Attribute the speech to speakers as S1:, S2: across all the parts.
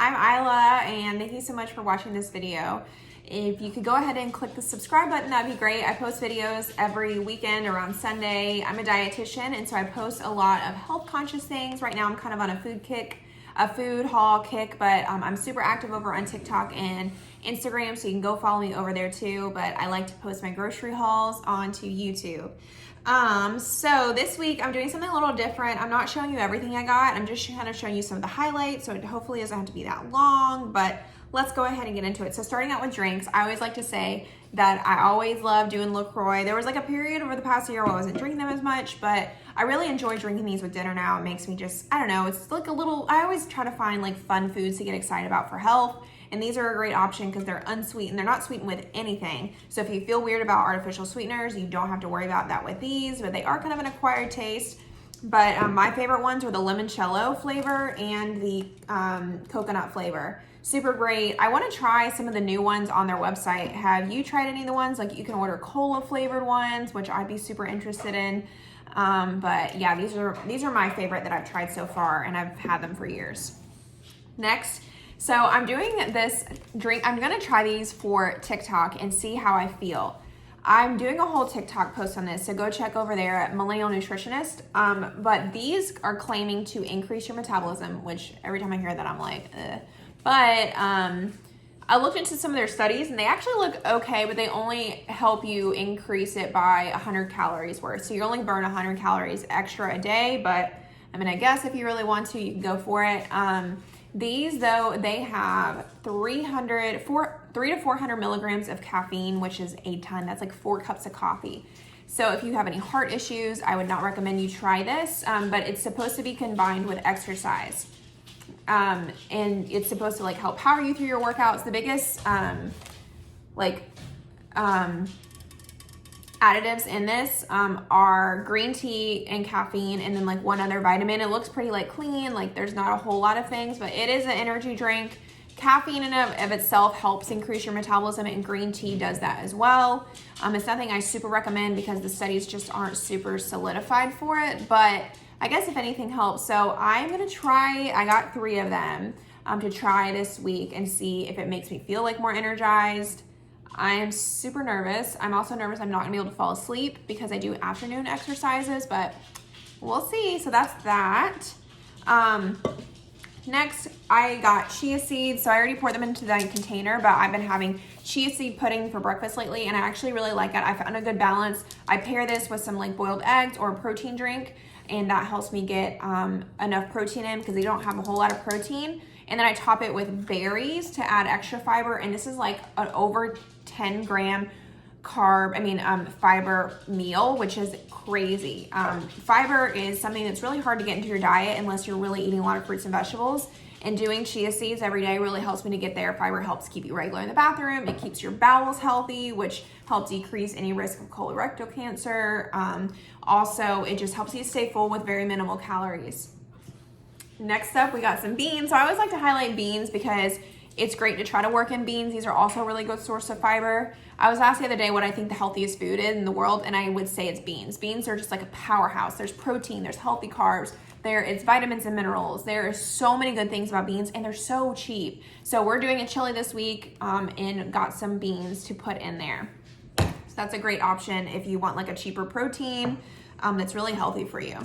S1: I'm Isla, and thank you so much for watching this video. If you could go ahead and click the subscribe button, that'd be great. I post videos every weekend around Sunday. I'm a dietitian, and so I post a lot of health conscious things. Right now I'm kind of on a food haul kick, but I'm super active over on TikTok and Instagram, so you can go follow me over there too. But I like to post my grocery hauls onto YouTube. So this week I'm doing something a little different. I'm not showing you everything I got. I'm just kind of showing you some of the highlights, so it hopefully doesn't have to be that long, but let's go ahead and get into it. So starting out with drinks, I always like to say that I always love doing LaCroix. There was like a period over the past year where I wasn't drinking them as much, but I really enjoy drinking these with dinner now. It makes me just, I don't know, it's like a little, I always try to find like fun foods to get excited about for health. And these are a great option because they're unsweetened. They're not sweetened with anything. So if you feel weird about artificial sweeteners, you don't have to worry about that with these, but they are kind of an acquired taste. But my favorite ones are the limoncello flavor and the coconut flavor. Super great. I want to try some of the new ones on their website. Have you tried any of the ones? Like you can order cola flavored ones, which I'd be super interested in. But yeah, these are my favorite that I've tried so far, and I've had them for years. Next, so I'm doing this drink. I'm gonna try these for TikTok and see how I feel. I'm doing a whole TikTok post on this, so go check over there at Millennial Nutritionist. But these are claiming to increase your metabolism, which every time I hear that I'm like, ugh. But I looked into some of their studies and they actually look okay, but they only help you increase it by 100 calories worth. So you only burn 100 calories extra a day, but I mean, I guess if you really want to, you can go for it. These though, they have 3 to 400 milligrams of caffeine, which is a ton. That's like 4 cups of coffee. So if you have any heart issues, I would not recommend you try this, but it's supposed to be combined with exercise. And it's supposed to like help power you through your workouts. The biggest additives in this are green tea and caffeine, and then like one other vitamin. It looks pretty like clean, like there's not a whole lot of things, but it is an energy drink. Caffeine in of itself helps increase your metabolism, and green tea does that as well. It's nothing I super recommend because the studies just aren't super solidified for it, but I guess if anything helps. So I'm gonna try, I got 3 of them to try this week and see if it makes me feel like more energized. I am super nervous. I'm also nervous I'm not gonna be able to fall asleep because I do afternoon exercises, but we'll see. So that's that. Next, I got chia seeds. So I already poured them into that container, but I've been having chia seed pudding for breakfast lately, and I actually really like it. I found a good balance. I pair this with some like boiled eggs or a protein drink, and that helps me get enough protein in because they don't have a whole lot of protein. And then I top it with berries to add extra fiber, and this is like an over 10 gram fiber meal, which is crazy. Fiber is something that's really hard to get into your diet unless you're really eating a lot of fruits and vegetables. And doing chia seeds every day really helps me to get there. Fiber helps keep you regular in the bathroom. It keeps your bowels healthy, which helps decrease any risk of colorectal cancer. Also, it just helps you stay full with very minimal calories. Next up, we got some beans. So I always like to highlight beans because it's great to try to work in beans. These are also a really good source of fiber. I was asked the other day what I think the healthiest food is in the world, and I would say it's beans. Beans are just like a powerhouse. There's protein, there's healthy carbs, it's vitamins and minerals. There are so many good things about beans, and they're so cheap. So we're doing a chili this week and got some beans to put in there. So that's a great option if you want like a cheaper protein that's really healthy for you.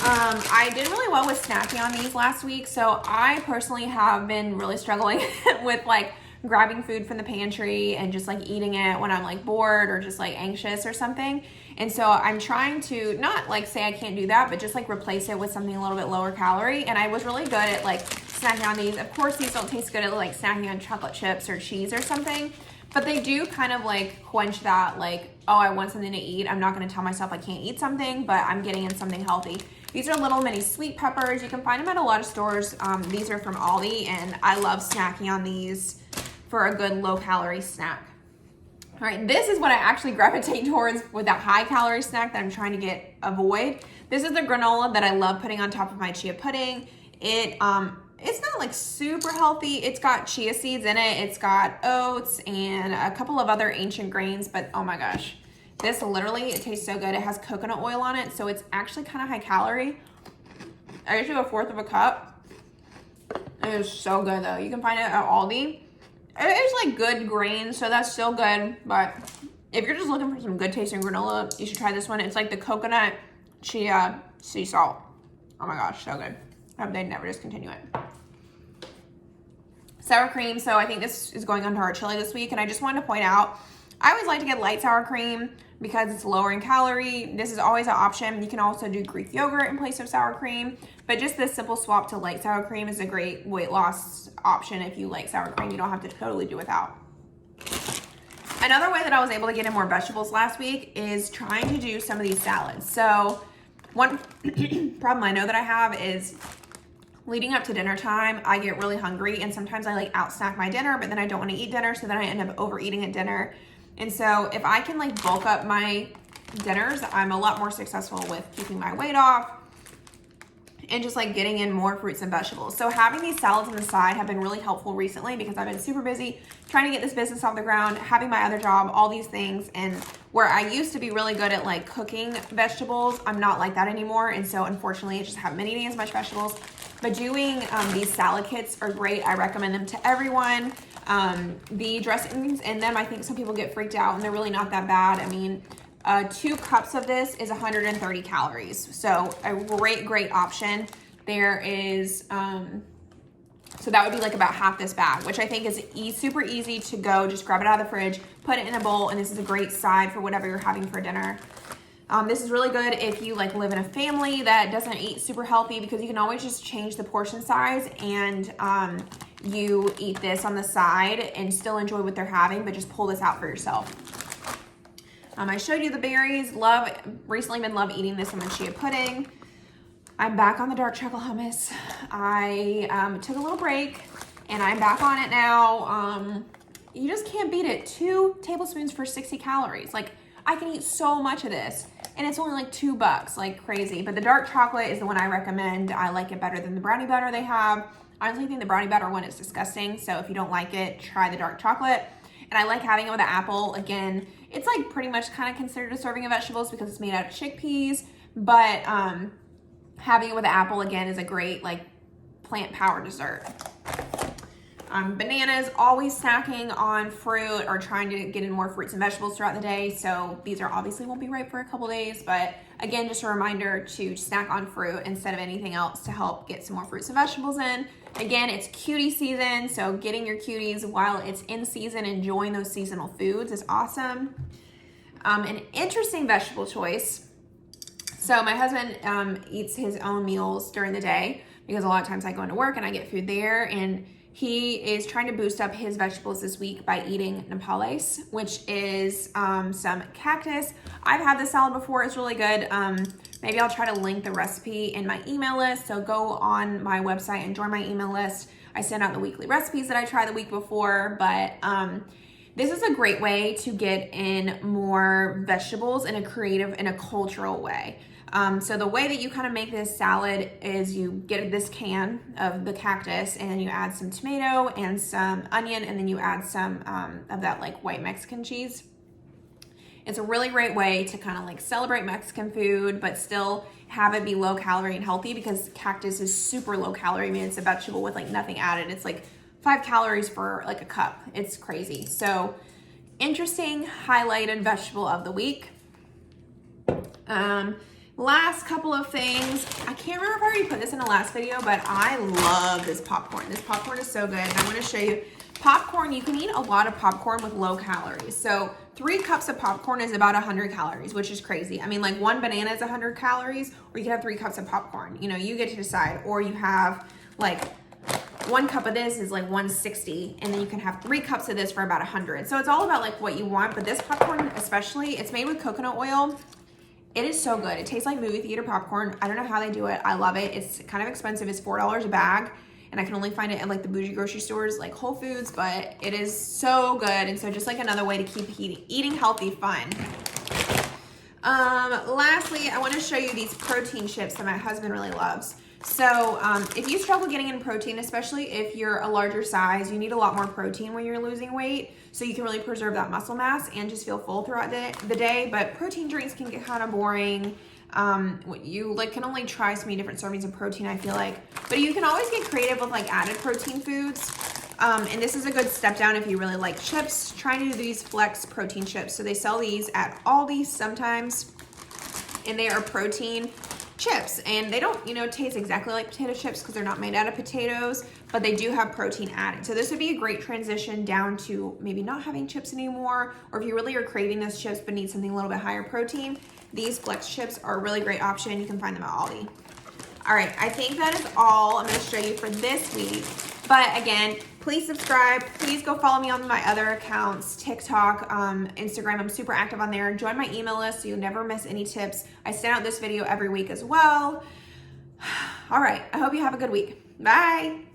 S1: I did really well with snacking on these last week, so I personally have been really struggling with like grabbing food from the pantry and just like eating it when I'm like bored or just like anxious or something. And so I'm trying to not like say I can't do that, but just like replace it with something a little bit lower calorie. And I was really good at like snacking on these. Of course, these don't taste good at like snacking on chocolate chips or cheese or something, but they do kind of like quench that like, oh, I want something to eat. I'm not going to tell myself I can't eat something, but I'm getting in something healthy. These are little mini sweet peppers. You can find them at a lot of stores. These are from Aldi, and I love snacking on these for a good low calorie snack. All right, this is what I actually gravitate towards with that high calorie snack that I'm trying to avoid. This is the granola that I love putting on top of my chia pudding. It's not like super healthy. It's got chia seeds in it. It's got oats and a couple of other ancient grains, but oh my gosh. This literally, it tastes so good. It has coconut oil on it, so it's actually kind of high calorie. I just do 1/4 of a cup. It is so good though. You can find it at Aldi. It is like good grains, so that's still good. But if you're just looking for some good tasting granola, you should try this one. It's like the coconut chia sea salt. Oh my gosh, so good. I hope they never discontinue it. Sour cream. So I think this is going onto our chili this week, and I just wanted to point out, I always like to get light sour cream because it's lower in calorie. This is always an option. You can also do Greek yogurt in place of sour cream, but just this simple swap to light sour cream is a great weight loss option. If you like sour cream, you don't have to totally do without. Another way that I was able to get in more vegetables last week is trying to do some of these salads. So one problem I know that I have is leading up to dinner time, I get really hungry, and sometimes I like out snack my dinner, but then I don't want to eat dinner, so then I end up overeating at dinner. And so if I can like bulk up my dinners, I'm a lot more successful with keeping my weight off and just like getting in more fruits and vegetables. So having these salads on the side have been really helpful recently because I've been super busy trying to get this business off the ground, having my other job, all these things. And where I used to be really good at like cooking vegetables, I'm not like that anymore. And so unfortunately, I just haven't been eating as much vegetables. But doing these salad kits are great. I recommend them to everyone. The dressings in them, I think some people get freaked out, and they're really not that bad. I mean, 2 cups of this is 130 calories. So a great option. There is, so that would be like about half this bag, which I think is super easy to go. Just grab it out of the fridge, put it in a bowl, and this is a great side for whatever you're having for dinner. This is really good if you like live in a family that doesn't eat super healthy, because you can always just change the portion size, and you eat this on the side and still enjoy what they're having, but just pull this out for yourself. I showed you the berries. Recently been love eating this on the chia pudding. I'm back on the dark chocolate hummus. I took a little break and I'm back on it now. You just can't beat it. 2 tablespoons for 60 calories. Like, I can eat so much of this, and it's only like $2, like crazy. But the dark chocolate is the one I recommend. I like it better than the brownie butter they have. I honestly think the brownie butter one is disgusting. So if you don't like it, try the dark chocolate. And I like having it with an apple. Again, it's like pretty much kind of considered a serving of vegetables because it's made out of chickpeas. But having it with an apple, again, is a great like plant power dessert. Bananas, always snacking on fruit or trying to get in more fruits and vegetables throughout the day. So these are obviously won't be right for a couple days, but again, just a reminder to snack on fruit instead of anything else to help get some more fruits and vegetables in. Again, it's cutie season, so getting your cuties while it's in season, enjoying those seasonal foods is awesome. An interesting vegetable choice. So my husband eats his own meals during the day because a lot of times I go into work and I get food there, and he is trying to boost up his vegetables this week by eating Napales, which is some cactus. I've had this salad before. It's really good. Maybe I'll try to link the recipe in my email list. So go on my website and join my email list. I send out the weekly recipes that I tried the week before, but this is a great way to get in more vegetables in a creative and a cultural way. So the way that you kind of make this salad is you get this can of the cactus, and then you add some tomato and some onion, and then you add some of that like white Mexican cheese. It's a really great way to kind of like celebrate Mexican food, but still have it be low calorie and healthy, because cactus is super low calorie. I mean, it's a vegetable with like nothing added. It's like 5 calories for like a cup. It's crazy. So interesting highlighted vegetable of the week. Last couple of things. I can't remember if I already put this in the last video, but I love this popcorn. This popcorn is so good. And I want to show you popcorn. You can eat a lot of popcorn with low calories. So 3 cups of popcorn is about 100 calories, which is crazy. I mean, like 1 banana is 100 calories, or you can have 3 cups of popcorn. You know, you get to decide. Or you have like 1 cup of this is like 160, and then you can have 3 cups of this for about 100. So it's all about like what you want. But this popcorn especially, it's made with coconut oil. It is so good. It tastes like movie theater popcorn. I don't know how they do it. I love it. It's kind of expensive. It's $4 a bag, and I can only find it at like the bougie grocery stores like Whole Foods, but it is so good. And so just like another way to keep eating healthy fun. Lastly, I want to show you these protein chips that my husband really loves. So if you struggle getting in protein, especially if you're a larger size, you need a lot more protein when you're losing weight, so you can really preserve that muscle mass and just feel full throughout the day. But protein drinks can get kind of boring. You like can only try so many different servings of protein, I feel like, but you can always get creative with like added protein foods. And this is a good step down if you really like chips. Try to do these flex protein chips. So they sell these at Aldi sometimes, and they are protein chips, and they don't, you know, taste exactly like potato chips because they're not made out of potatoes, but they do have protein added. So this would be a great transition down to maybe not having chips anymore, or if you really are craving those chips but need something a little bit higher protein, these flex chips are a really great option. You can find them at Aldi. All right, I think that is all I'm going to show you for this week. But again, please subscribe. Please go follow me on my other accounts, TikTok, Instagram. I'm super active on there. Join my email list so you'll never miss any tips. I send out this video every week as well. All right, I hope you have a good week. Bye.